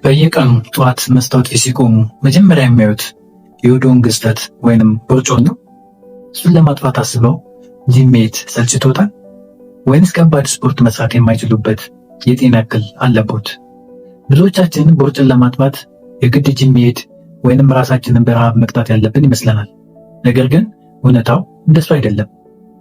በየቀኑ ጠዋት መስታወት ፊት ሲቆሙ መጀመሪያ የሚያዩት የሆድዎን ግዝፈት ወይንም ቦርጮን ነው? እሱን ለማጥፋት አስበው ጂም መሄድ ሰልችቶታል? ወይንስ ከባድ ስፖርት መስራት የማይችሉበት የጤና እክል አለቦት? ብዙዎቻችን ቦርጭን ለማጥፋት የግድ ጂም መሄድ ወይንም ራሳችንን በረሃብ መቅጣት ያለብን ይመስለናል። ነገር ግን እውነታው እንደሱ አይደለም።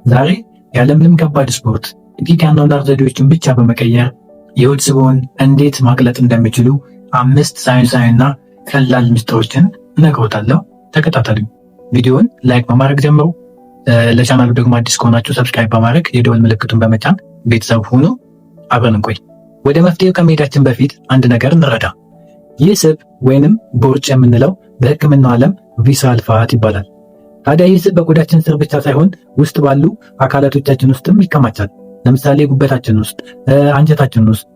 ዛሬ ያለምንም ከባድ ስፖርት ጥቂት የአኗኗር ዘዴዎችን ብቻ በመቀየር የሆድ ስብዎን እንዴት ማቅለጥ እንደሚችሉ 5 ሳይንሳዊና ቀላል ምስጢሮችን እነግሮታለሁ። ተከታተሉ። ቪዲዮውን ላይክ በማድረግ ጀምሩ። ለቻናሉ ደግሞ አዲስ ከሆናችሁ ሰብስክራይብ በማድረግ የደወል ምልክቱን በመጫን ቤተሰብ ሁኑ። አብረን እንቆይ። ወደ መፍትሄው ከመሄዳችን በፊት አንድ ነገር እንረዳ። ይህ ስብ ወይንም ቦርጭ የምንለው በሕክምናው ዓለም ቪስራል ፋት ይባላል። ታዲያ ይህ ስብ በቆዳችን ስር ብቻ ሳይሆን ውስጥ ባሉ አካላቶቻችን ውስጥም ይከማቻል። ለምሳሌ ጉበታችን ውስጥ፣ አንጀታችን ውስጥ፣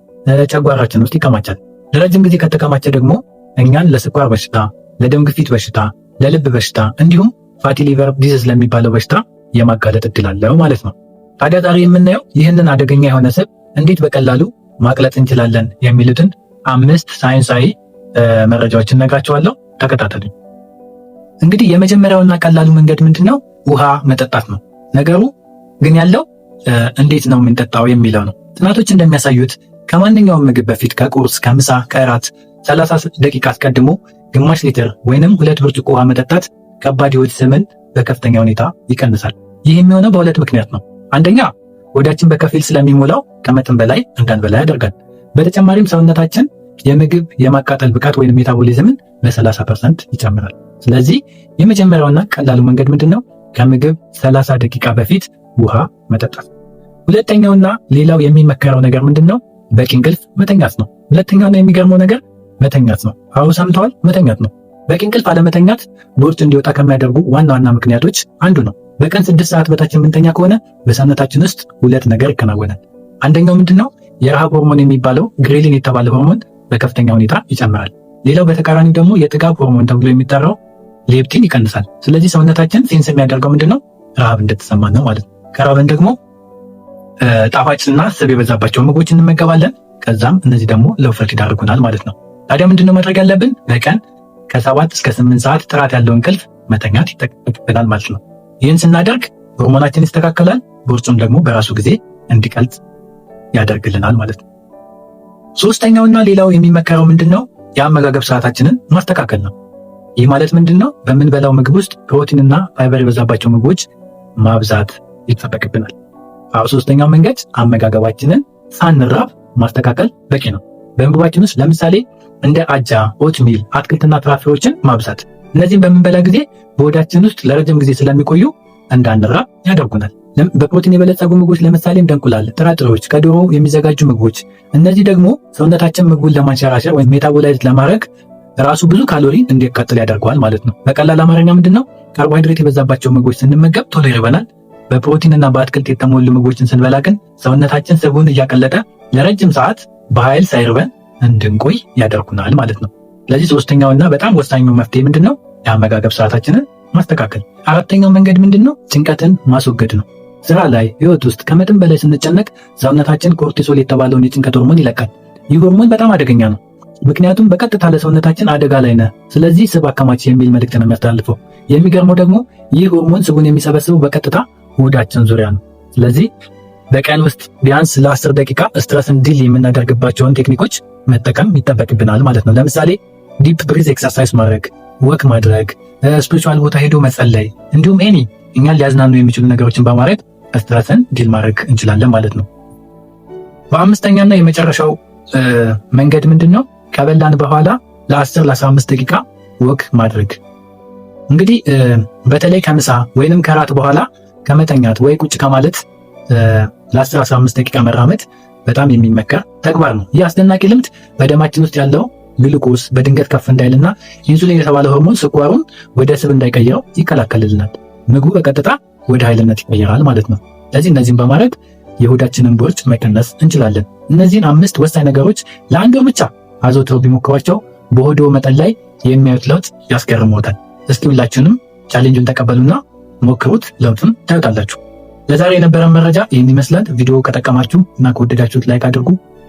ጨጓራችን ውስጥ ይከማቻል። ለረጅም ጊዜ ከተከማቸ ደግሞ እኛን ለስኳር በሽታ፣ ለደም ግፊት በሽታ፣ ለልብ በሽታ እንዲሁም ፋቲ ሊቨር ዲዚዝ ለሚባለው በሽታ የማጋለጥ እድል አለው ማለት ነው። ታዲያ ዛሬ የምናየው ይህንን አደገኛ የሆነ ስብ እንዴት በቀላሉ ማቅለጥ እንችላለን የሚሉትን 5 ሳይንሳዊ መረጃዎችን እነግራችኋለሁ። ተከታተሉ። እንግዲህ የመጀመሪያውና ቀላሉ መንገድ ምንድነው? ውሃ መጠጣት ነው። ነገሩ ግን ያለው እንዴት ነው የምንጠጣው የሚለው ነው። ጥናቶች እንደሚያሳዩት ከማንኛውም ምግብ በፊት ከቁርስ፣ ከምሳ፣ ከእራት 30 ደቂቃ አስቀድሞ ግማሽ ሊትር ወይንም 2 ብርጭቆ ውሃ መጠጣት ከባድ የሆድ ስብን በከፍተኛ ሁኔታ ይቀንሳል። ይህ የሚሆነው በሁለት ምክንያት ነው። አንደኛ ሆዳችን በከፊል ስለሚሞላው ከመጠን በላይ እንዳንበላ ያደርጋል። በተጨማሪም ሰውነታችን የምግብ የማቃጠል ብቃት ወይንም ሜታቦሊዝምን በ30% ይጨምራል። ስለዚህ የመጀመሪያውና ቀላሉ መንገድ ምንድነው? ከምግብ 30 ደቂቃ በፊት ውሃ መጠጣት። ሁለተኛውና ሌላው የሚመከረው ነገር ምንድነው? በቂ እንቅልፍ መተኛት ነው። ሁለተኛውና የሚገርመው ነገር መተኛት ነው። አዎ ሰምተዋል፣ መተኛት ነው። በቂ እንቅልፍ አለመተኛት ቦርጭ እንዲወጣ ከሚያደርጉ ዋና ዋና ምክንያቶች አንዱ ነው። በቀን 6 ሰዓት በታች የምንተኛ ከሆነ በሰውነታችን ውስጥ 2 ነገር ይከናወናል። አንደኛው ምንድነው? የረሃብ ሆርሞን የሚባለው ግሬሊን የተባለ ሆርሞን በከፍተኛ ሁኔታ ይጨምራል። ሌላው በተቃራኒ ደግሞ የጥጋብ ሆርሞን ተብሎ የሚጠራው ሌፕቲን ይቀንሳል። ስለዚህ ሰውነታችን ሴንስ የሚያደርገው ምንድነው? ረሃብ እንደተሰማን ነው ማለት ነው። ከራበን ደግሞ ጣፋጭና ስብ የበዛባቸው ምግቦች እንመገባለን። ከዛም እነዚህ ደግሞ ለውፍረት ይዳርጉናል ማለት ነው። ታዲያ ምንድነው ማድረግ ያለብን? በቀን ከ7 እስከ 8 ሰዓት ጥራት ያለው እንቅልፍ መተኛት ይጠበቅብናል ማለት ነው። ይህን ስናደርግ ሆርሞናችን ይስተካከላል፣ ቦርጩም ደግሞ በራሱ ጊዜ እንዲቀልጥ ያደርግልናል ማለት ነው። ሶስተኛውና ሌላው የሚመከረው ምንድነው? የአመጋገብ ሰዓታችንን ማስተካከል ነው። ይህ ማለት ምንድነው? በምንበላው ምግብ ውስጥ ፕሮቲንና ፋይበር የበዛባቸው ምግቦች ማብዛት ይጠበቅብናል። ሶስተኛው መንገድ አመጋገባችንን ሳንራብ ማስተካከል በቂ ነው። በምግባችን ውስጥ ለምሳሌ እንደ አጃ፣ ኦትሚል፣ አትክልትና ፍራፍሬዎችን ማብዛት። እነዚህም በምንበላ ጊዜ በሆዳችን ውስጥ ለረጅም ጊዜ ስለሚቆዩ እንዳንራብ ያደርጉናል። በፕሮቲን የበለጸጉ ምግቦች ለምሳሌ እንደ እንቁላል፣ ጥራጥሬዎች፣ ከዶሮ የሚዘጋጁ ምግቦች። እነዚህ ደግሞ ሰውነታችን ምግቡን ለማንሸራሸር ወይም ሜታቦላይዝ ለማድረግ ራሱ ብዙ ካሎሪ እንዲያቃጥል ያደርገዋል ማለት ነው። በቀላል አማርኛ ምንድነው? ካርቦሃይድሬት የበዛባቸው ምግቦች ስንመገብ ቶሎ ይርበናል። በፕሮቲን እና በአትክልት የተሞሉ ምግቦችን ስንበላ ግን ሰውነታችን ስቡን እያቀለጠ ለረጅም ሰዓት በኃይል ሳይርበን እንድንቆይ ያደርጉናል ማለት ነው። ስለዚህ ሶስተኛውና በጣም ወሳኙ መፍትሄ ምንድነው? የአመጋገብ ሰዓታችንን ማስተካከል። አራተኛው መንገድ ምንድነው? ጭንቀትን ማስወገድ ነው። ስራ ላይ፣ ህይወት ውስጥ ከመጠን በላይ ስንጨነቅ ሰውነታችን ኮርቲሶል የተባለውን የጭንቀት ሆርሞን ይለቃል። ይህ ሆርሞን በጣም አደገኛ ነው። ምክንያቱም በቀጥታ ለሰውነታችን አደጋ ላይ ነህ፣ ስለዚህ ስብ አከማች የሚል መልእክት ነው የሚያስተላልፈው። የሚገርመው ደግሞ ይህ ሆርሞን ስቡን የሚሰበስበው በቀጥታ ሆዳችን ዙሪያ ነው። ስለዚህ በቀን ውስጥ ቢያንስ ለ10 ደቂቃ ስትረስን ዲል የምናደርግባቸውን ቴክኒኮች መጠቀም ይጠበቅብናል ማለት ነው። ለምሳሌ ዲፕ ብሪዝ ኤክሰርሳይዝ ማድረግ፣ ወክ ማድረግ፣ ስፒሪቹዋል ቦታ ሄዶ መጸለይ እንዲሁም እኛን ሊያዝናኑ የሚችሉ ነገሮችን በማድረግ ስትረስን ዲል ማድረግ እንችላለን ማለት ነው። በአምስተኛና የመጨረሻው መንገድ ምንድነው? ከበላን በኋላ ለ10 ለ15 ደቂቃ ወክ ማድረግ። እንግዲህ በተለይ ከምሳ ወይንም ከራት በኋላ ከመተኛት ወይ ቁጭ ከማለት ለ10-15 ደቂቃ መራመድ በጣም የሚመከር ተግባር ነው። ይህ አስደናቂ ልምድ በደማችን ውስጥ ያለው ግሉኮስ በድንገት ከፍ እንዳይልና ኢንሱሊን የተባለ ሆርሞን ስኳሩን ወደ ስብ እንዳይቀይረው ይከላከልልናል። ምግቡ በቀጥታ ወደ ኃይልነት ይቀየራል ማለት ነው። ስለዚህ እነዚህን በማድረግ የሆዳችንን ቦርጭ መቀነስ እንችላለን። እነዚህን 5 ወሳኝ ነገሮች ለአንድ ወር ብቻ አዘውትረው ቢሞክሯቸው በሆዶ መጠን ላይ የሚያዩት ለውጥ ያስገርሞታል። እስኪ ሁላችሁንም ቻሌንጁን ተቀበሉና ሞክሩት፣ ለውጡን ታዩታላችሁ። ለዛሬ የነበረን መረጃ ይህን ይመስላል። ቪዲዮ ከጠቀማችሁ እና ከወደዳችሁት ላይክ አድርጉ።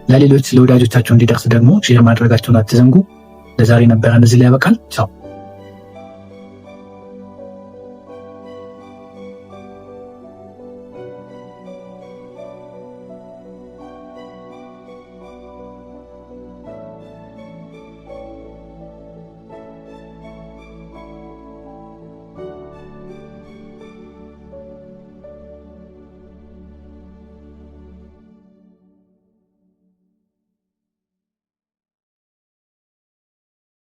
ለሌሎች ለወዳጆቻቸው እንዲደርስ ደግሞ ሼር ማድረጋቸውን አትዘንጉ። ለዛሬ ነበረን እዚህ ላይ ያበቃል። ቻው።